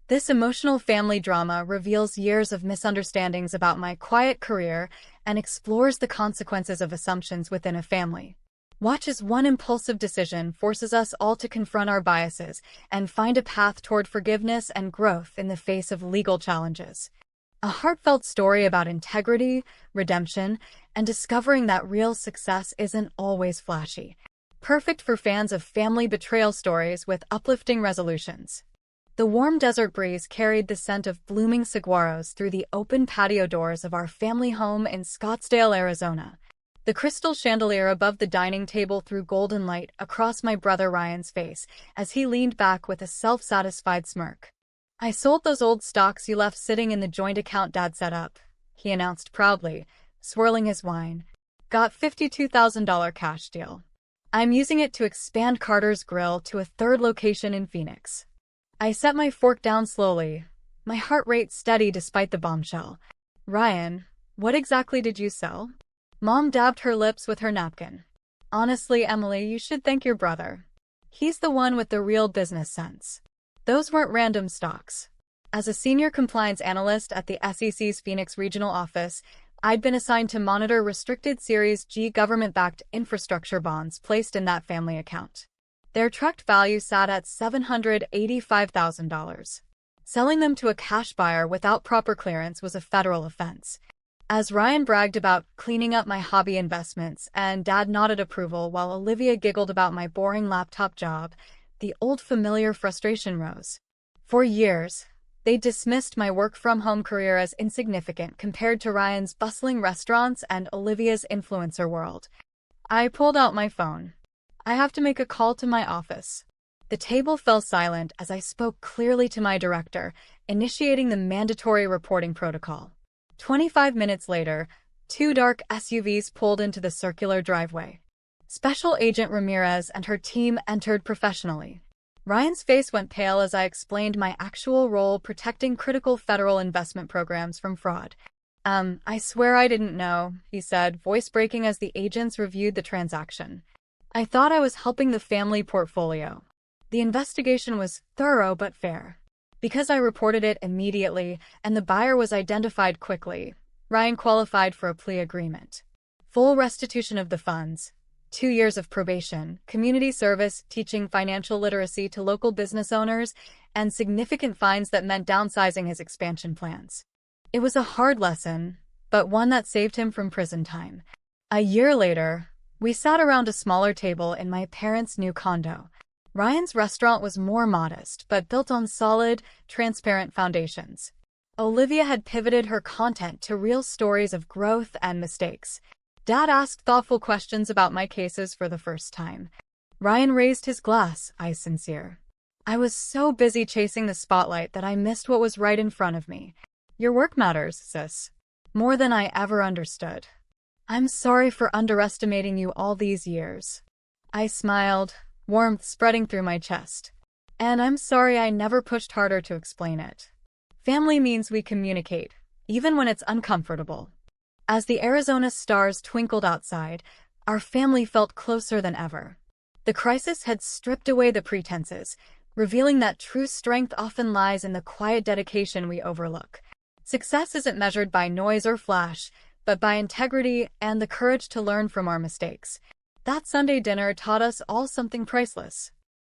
This emotional family drama reveals years of misunderstandings about my quiet career and explores the consequences of assumptions within a family. Watch as one impulsive decision forces us all to confront our biases and find a path toward forgiveness and growth in the face of legal challenges. A heartfelt story about integrity, redemption, and discovering that real success isn't always flashy. Perfect for fans of family betrayal stories with uplifting resolutions. The warm desert breeze carried the scent of blooming saguaros through the open patio doors of our family home in Scottsdale, Arizona. The crystal chandelier above the dining table threw golden light across my brother Ryan's face as he leaned back with a self-satisfied smirk. "I sold those old stocks you left sitting in the joint account Dad set up," he announced proudly, swirling his wine. "Got $52,000 cash deal. I'm using it to expand Carter's Grill to a third location in Phoenix." I set my fork down slowly, my heart rate steady despite the bombshell. "Ryan, what exactly did you sell?" Mom dabbed her lips with her napkin. "Honestly, Emily, you should thank your brother. He's the one with the real business sense. Those weren't random stocks." As a senior compliance analyst at the SEC's Phoenix regional office, I'd been assigned to monitor restricted Series G government-backed infrastructure bonds placed in that family account. Their tracked value sat at $785,000. Selling them to a cash buyer without proper clearance was a federal offense. As Ryan bragged about cleaning up my hobby investments and Dad nodded approval while Olivia giggled about my boring laptop job, the old familiar frustration rose. For years, they dismissed my work-from-home career as insignificant compared to Ryan's bustling restaurants and Olivia's influencer world. I pulled out my phone. "I have to make a call to my office." The table fell silent as I spoke clearly to my director, initiating the mandatory reporting protocol. 25 minutes later, two dark SUVs pulled into the circular driveway. Special Agent Ramirez and her team entered professionally. Ryan's face went pale as I explained my actual role protecting critical federal investment programs from fraud. I swear I didn't know," he said, voice breaking as the agents reviewed the transaction. "I thought I was helping the family portfolio. The investigation was thorough but fair. Because I reported it immediately and the buyer was identified quickly, Ryan qualified for a plea agreement. Full restitution of the funds, 2 years of probation, community service teaching financial literacy to local business owners, and significant fines that meant downsizing his expansion plans. It was a hard lesson, but one that saved him from prison time." A year later, we sat around a smaller table in my parents' new condo. Ryan's restaurant was more modest, but built on solid, transparent foundations. Olivia had pivoted her content to real stories of growth and mistakes. Dad asked thoughtful questions about my cases for the first time. Ryan raised his glass, eyes sincere. I was so busy chasing the spotlight that I missed what was right in front of me. "Your work matters, sis. More than I ever understood. I'm sorry for underestimating you all these years." I smiled, warmth spreading through my chest. "And I'm sorry I never pushed harder to explain it. Family means we communicate, even when it's uncomfortable." As the Arizona stars twinkled outside, our family felt closer than ever. The crisis had stripped away the pretenses, revealing that true strength often lies in the quiet dedication we overlook. Success isn't measured by noise or flash, but by integrity and the courage to learn from our mistakes. That Sunday dinner taught us all something priceless.